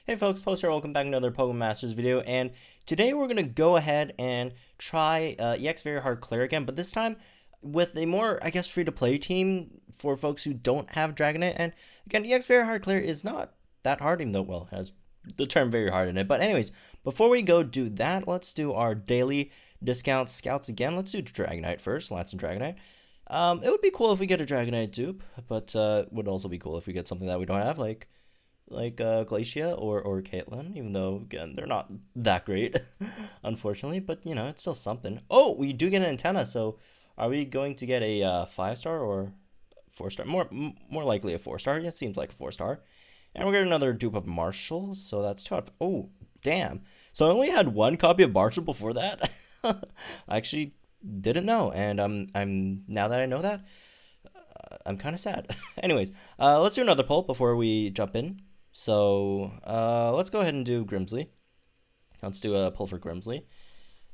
Hey folks, Post here, welcome back to another Pokemon Masters video, and today we're going to go ahead and try EX Very Hard CLAIR again, but this time with a more, I guess, free-to-play team for folks who don't have Dragonite, and again, EX Very Hard CLAIR is not that hard, even though, well, it has the term very hard in it, but anyways, before we go do that, let's do our daily discount scouts again. Let's do Dragonite first, Lance and Dragonite. It would be cool if we get a Dragonite dupe, but would also be cool if we get something that we don't have, like Glacia or Caitlyn, even though, again, they're not that great, unfortunately, but, you know, it's still something. Oh, we do get an antenna, so are we going to get a 5-star or 4-star? More likely a 4-star. Yeah, it seems like a 4-star. And we're getting another dupe of Marshall, so that's 2 out of... Oh, damn. So I only had one copy of Marshall before that? I actually didn't know, and I'm now that I know that, I'm kind of sad. Anyways, let's do another poll before we jump in. So, let's go ahead and do Grimsley. Let's do a poll for Grimsley.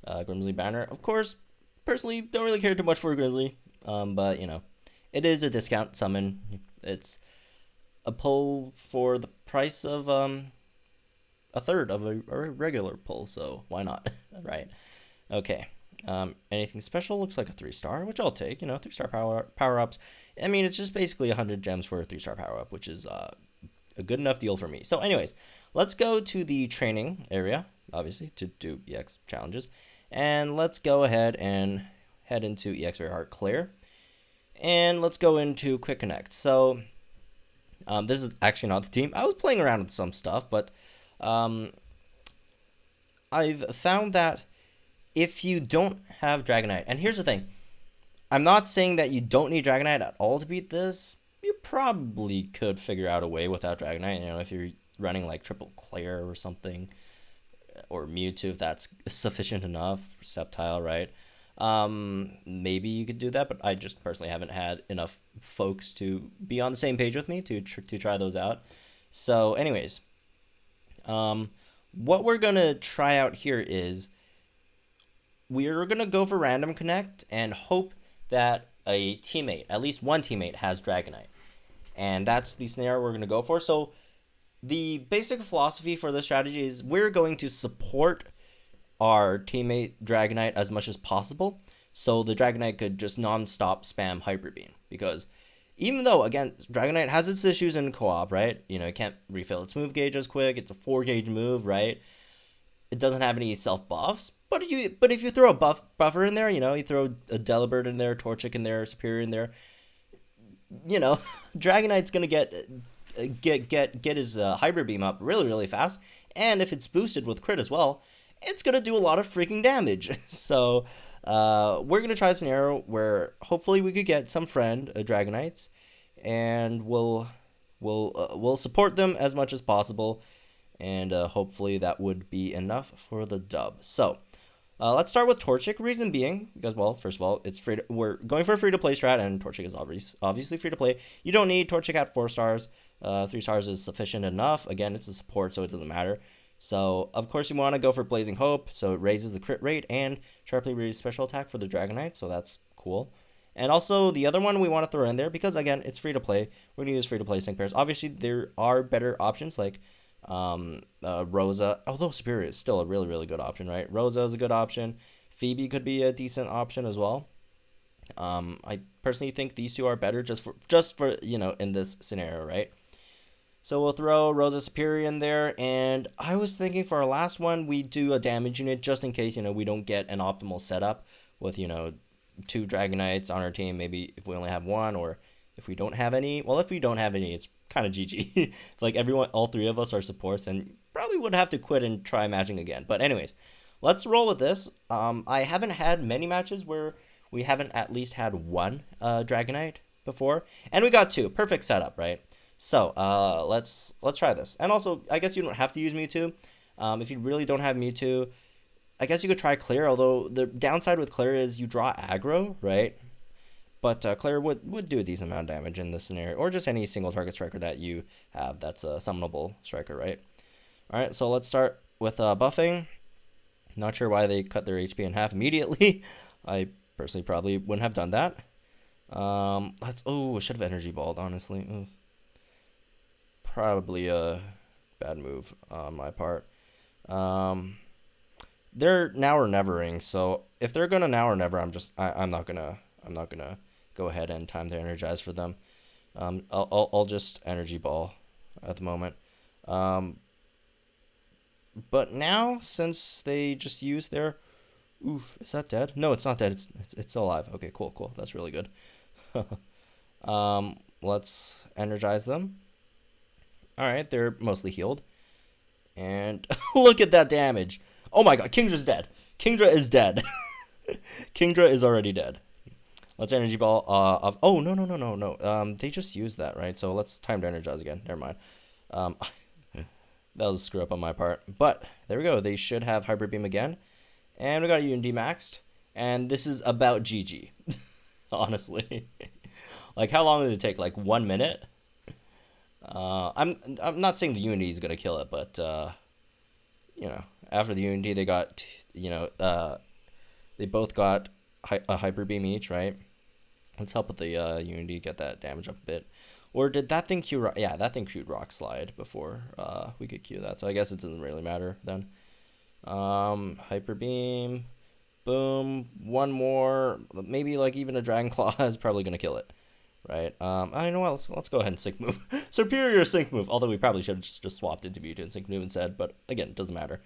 Grimsley banner. Of course, personally, don't really care too much for Grizzly. But, you know, it is a discount summon. It's a poll for the price of, a third of a regular poll. So, why not? Right? Okay. Anything special? Looks like a 3-star, which I'll take. You know, 3-star power-ups. I mean, it's just basically 100 gems for a 3-star power-up, which is, a good enough deal for me. So anyways, let's go to the training area, obviously, to do EX challenges. And let's go ahead and head into EX Very Hard CLAIR. And let's go into Quick Connect. So, this is actually not the team. I was playing around with some stuff, but I've found that if you don't have Dragonite, and here's the thing, I'm not saying that you don't need Dragonite at all to beat this. You probably could figure out a way without Dragonite, you know, if you're running like triple CLAIR or something, or Mewtwo, if that's sufficient enough, Sceptile, right? Maybe you could do that, but I just personally haven't had enough folks to be on the same page with me to try those out. So anyways, what we're going to try out here is we're going to go for random connect and hope that a teammate, at least one teammate, has Dragonite. And that's the scenario we're going to go for. So the basic philosophy for this strategy is we're going to support our teammate Dragonite as much as possible, so the Dragonite could just non-stop spam Hyper Beam. Because even though, again, Dragonite has its issues in co-op, right? You know, it can't refill its move gauge as quick. It's a 4-gauge move, right? It doesn't have any self-buffs. But if you throw a buffer in there, you know, you throw a Delibird in there, Torchic in there, Superior in there, you know, Dragonite's gonna get his Hyper Beam up really fast, and if it's boosted with crit as well, it's gonna do a lot of freaking damage. So we're gonna try a scenario where hopefully we could get some friend Dragonites, and we'll support them as much as possible, and hopefully that would be enough for the dub. So let's start with Torchic. Reason being, because, well, first of all, it's we're going for a free-to-play strat, and Torchic is obviously free-to-play. You don't need Torchic at 4 stars. 3 stars is sufficient enough. Again, it's a support, so it doesn't matter. So, of course, you want to go for Blazing Hope, so it raises the crit rate and sharply raises special attack for the Dragonite, so that's cool. And also, the other one we want to throw in there, because, again, it's free-to-play. We're going to use free-to-play sync pairs. Obviously, there are better options, like Rosa, although Superior is still a really good option, right? Rosa is a good option. Phoebe could be a decent option as well. I personally think these two are better just for you know, in this scenario, right? So we'll throw Rosa Superior in there, and I was thinking for our last one we do a damage unit just in case, you know, we don't get an optimal setup with, you know, 2 Dragonites on our team. Maybe if we only have one, or if we don't have any. Well, if we don't have any, it's kind of GG. Like, all 3 of us are supports, and probably would have to quit and try matching again. But anyways, let's roll with this. I haven't had many matches where we haven't at least had one Dragonite before, and we got 2. Perfect setup, right? So let's try this. And also, I guess you don't have to use Mewtwo. If you really don't have Mewtwo, I guess you could try CLAIR, although the downside with CLAIR is you draw aggro, right? But CLAIR would do a decent amount of damage in this scenario, or just any single target striker that you have that's a summonable striker, right? Alright, so let's start with buffing. Not sure why they cut their HP in half immediately. I personally probably wouldn't have done that. I should have energy balled, honestly. Probably bad move on my part. They're now or nevering, so if they're gonna now or never, I'm not gonna go ahead and time to energize for them. I'll just energy ball at the moment. But now, since they just used their, oof, is that dead? No, it's not dead. It's still alive. Okay, cool. That's really good. Let's energize them. All right, they're mostly healed, and look at that damage. Oh my God, Kingdra's dead. Kingdra is dead. Kingdra is already dead. Let's energy ball. Oh no. They just used that, right? So let's time to energize again. Never mind. That was a screw up on my part. But there we go. They should have Hybrid Beam again. And we got UND maxed. And this is about GG. Honestly. Like, how long did it take? Like 1 minute? I'm not saying the UND is going to kill it, but, you know, after the UND, they got, they both got a Hyper Beam each, right? Let's help with the UND get that damage up a bit. Or did that thing Q... Yeah, that thing Q'd Rock Slide before we could Q that. So I guess it doesn't really matter then. Hyper Beam. Boom. One more. Maybe like even a Dragon Claw is probably going to kill it. Right? I know what. Let's go ahead and Sync Move. Superior Sync Move. Although we probably should have just swapped into Mewtwo and Sync Move instead. But again, it doesn't matter.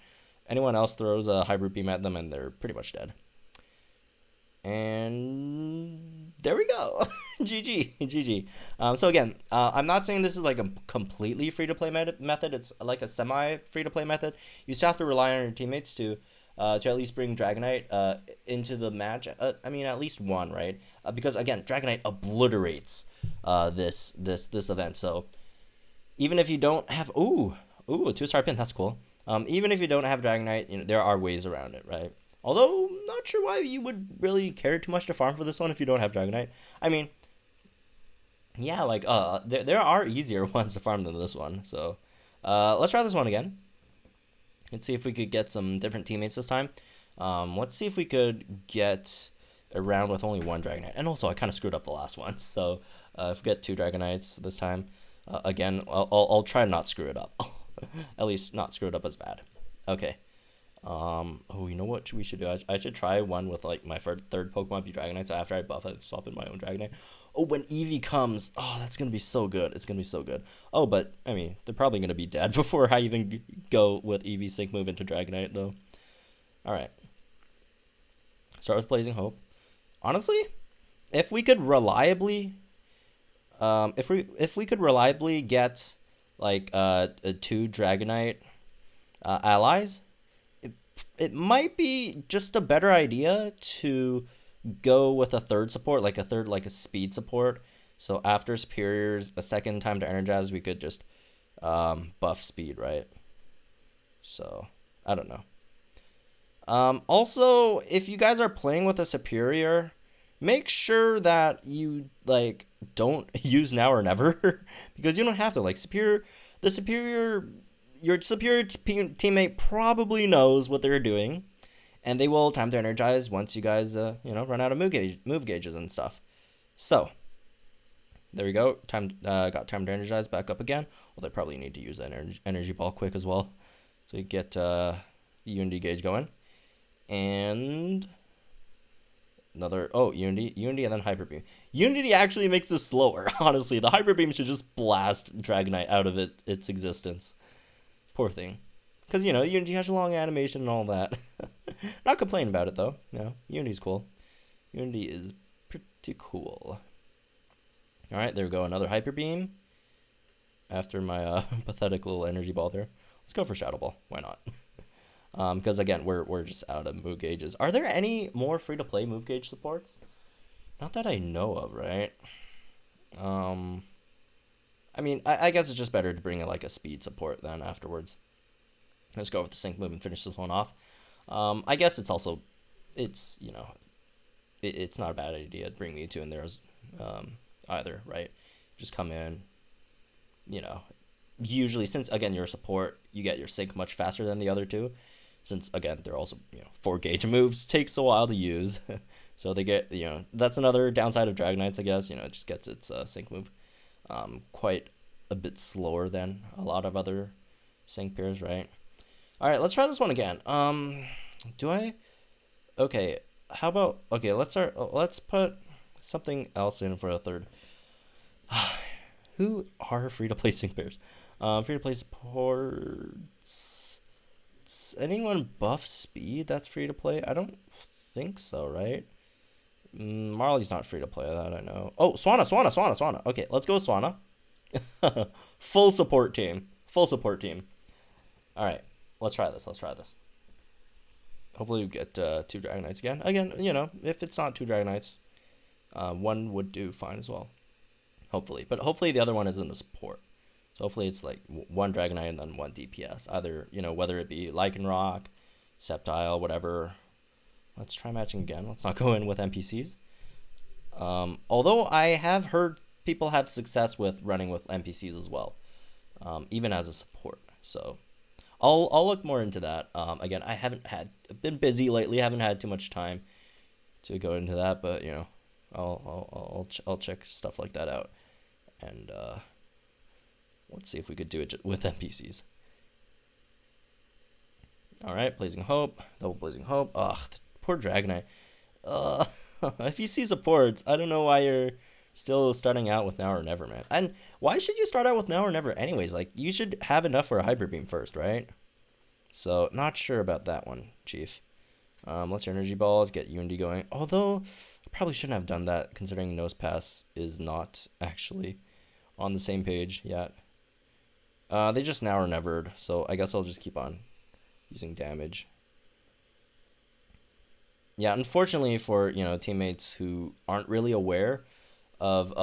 Anyone else throws a Hybrid Beam at them and they're pretty much dead. And there we go. GG. So again, I'm not saying this is like a completely free-to-play method. It's like a semi-free-to-play method. You still have to rely on your teammates to at least bring Dragonite into the match. I mean, at least one, right? Because again, Dragonite obliterates this event. So even if you don't have a 2-star pin, that's cool. Even if you don't have Dragonite, you know, there are ways around it, right? Although, not sure why you would really care too much to farm for this one if you don't have Dragonite. I mean, yeah, like, there are easier ones to farm than this one. So, let's try this one again. Let's see if we could get some different teammates this time. Let's see if we could get a round with only one Dragonite. And also, I kind of screwed up the last one. So, if we get 2 Dragonites this time, again, I'll try to not screw it up. At least not screw it up as bad. Okay. You know what we should do? I should try one with like my third Pokemon be Dragonite. So after I buff, I swap in my own Dragonite. Oh, when Eevee comes, that's gonna be so good. It's gonna be so good. Oh, but I mean, they're probably gonna be dead before I even go with Eevee Sync Move into Dragonite, though. All right. Start with Blazing Hope. Honestly, if we could reliably, if we could reliably get like 2 Dragonite allies. It might be just a better idea to go with a third support, like a speed support. So after Superiors, a second time to energize, we could just buff speed, right? So, I don't know. Also, if you guys are playing with a Superior, make sure that you, like, don't use now or never. Because you don't have to. Like, your superior teammate probably knows what they're doing, and they will time to energize once you guys, run out of move gauges and stuff. So, there we go. Got time to energize back up again. Well, they probably need to use that energy ball quick as well, so you get the UND gauge going, and another UND and then Hyper Beam. Unity actually makes this slower. Honestly, the Hyper Beam should just blast Dragonite out of its existence. Poor thing. Because, Unity has a long animation and all that. Not complaining about it, though. Unity's cool. Unity is pretty cool. Alright, there we go. Another Hyper Beam. After my pathetic little energy ball there. Let's go for Shadow Ball. Why not? Because, again, we're just out of move gauges. Are there any more free-to-play move gauge supports? Not that I know of, right? I mean, I guess it's just better to bring in like a speed support then afterwards. Let's go with the Sync Move and finish this one off. I guess it's also, it's not a bad idea to bring Mewtwo in there as either, right? Just come in, usually since again you're a support, you get your sync much faster than the other two. Since again they're also 4 gauge moves, takes a while to use, so they get that's another downside of Dragonites, I guess. It just gets its sync move quite a bit slower than a lot of other Sync pairs, right? All right, let's try this one again. Do I? Okay, how about, okay, let's put something else in for a third. Who are free-to-play sync pairs? Free-to-play supports. Anyone buff speed that's free-to-play? I don't think so, right? Marley's not free-to-play, that I know. Oh, Swanna. Okay, let's go with Swanna. Full support team. Full support team. All right, let's try this. Hopefully we get 2 Dragonites again. Again, you know, if it's not 2 Dragonites, 1 would do fine as well. Hopefully. But hopefully the other one isn't a support. So hopefully it's like 1 Dragonite and then 1 DPS. Either, you know, whether it be Lycanroc, Sceptile, whatever. Let's try matching again. Let's not go in with NPCs. Although I have heard people have success with running with NPCs as well. Even as a support. So I'll look more into that. Again, been busy lately. Haven't had too much time to go into that, but you know, I'll check stuff like that out, and let's see if we could do it with NPCs. All right, Blazing Hope, double Blazing Hope. Ugh, poor Dragonite. If you see supports, I don't know why you're still starting out with Now or Never, man. And why should you start out with Now or Never anyways? Like, you should have enough for a Hyper Beam first, right? So, not sure about that one, Chief. Let's your Energy Balls, get Unity going. Although, I probably shouldn't have done that, considering Nose Pass is not actually on the same page yet. They just Now or Never'd, so I guess I'll just keep on using damage. Yeah, unfortunately for, you know, teammates who aren't really aware of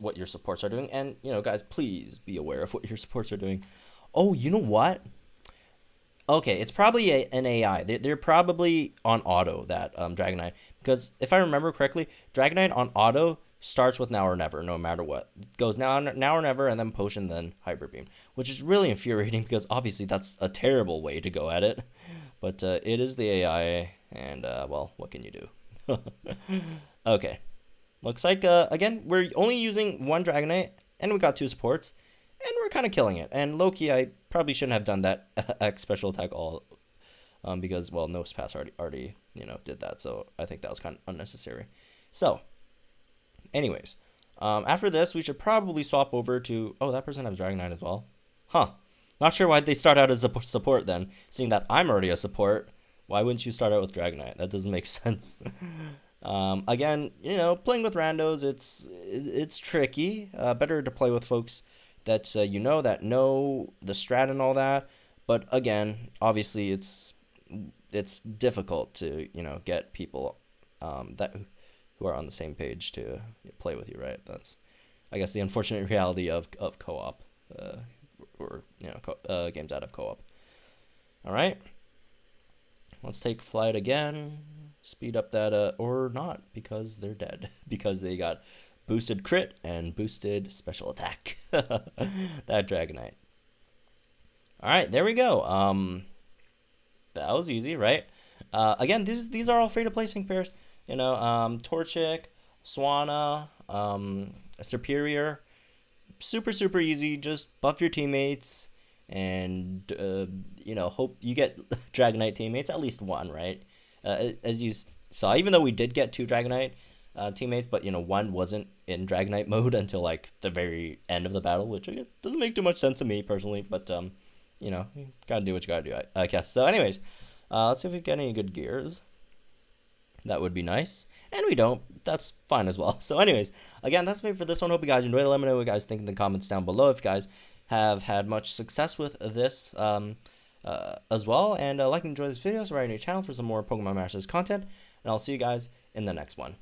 what your supports are doing, and, you know, guys, please be aware of what your supports are doing. Oh, you know what? Okay, it's probably an AI. They're probably on auto, that Dragonite, because if I remember correctly, Dragonite on auto starts with Now or Never, no matter what. It goes now or Never, and then Potion, then Hyper Beam, which is really infuriating because obviously that's a terrible way to go at it. But it is the AI, and well, what can you do? Okay, looks like again we're only using 1 Dragonite, and we got 2 supports, and we're kind of killing it. And low-key, I probably shouldn't have done that X special attack all, because, well, Nose Pass already you know did that, so I think that was kind of unnecessary. So, anyways, after this, we should probably swap over to, oh, that person has Dragonite as well, huh? Not sure why they start out as a support then, seeing that I'm already a support. Why wouldn't you start out with Dragonite? That doesn't make sense. Again, you know, playing with randos, it's tricky. Better to play with folks that you know, that know the strat and all that. But again, obviously it's difficult to, you know, get people who are on the same page to play with you, right? That's, I guess, the unfortunate reality of co-op, or you know, games out of co-op. All right, let's take flight again. Speed up that or not, because they're dead because they got boosted crit and boosted special attack. That Dragonite. All right, there we go. That was easy, right? Again, these are all free to play sync pairs. You know, Torchic, Swanna, Superior. Super easy. Just buff your teammates, and you know, hope you get Dragonite teammates, at least 1, right? As you saw, even though we did get 2 Dragonite teammates, but you know, 1 wasn't in Dragonite mode until like the very end of the battle, which doesn't make too much sense to me personally. But you know, you gotta do what you gotta do, I guess. So, anyways, let's see if we get any good gears. That would be nice. And we don't. That's fine as well. So anyways, again, that's it for this one. Hope you guys enjoyed it. Let me know what you guys think in the comments down below. If you guys have had much success with this as well. And like and enjoy this video. So right on your channel for some more Pokemon Masters content. And I'll see you guys in the next one.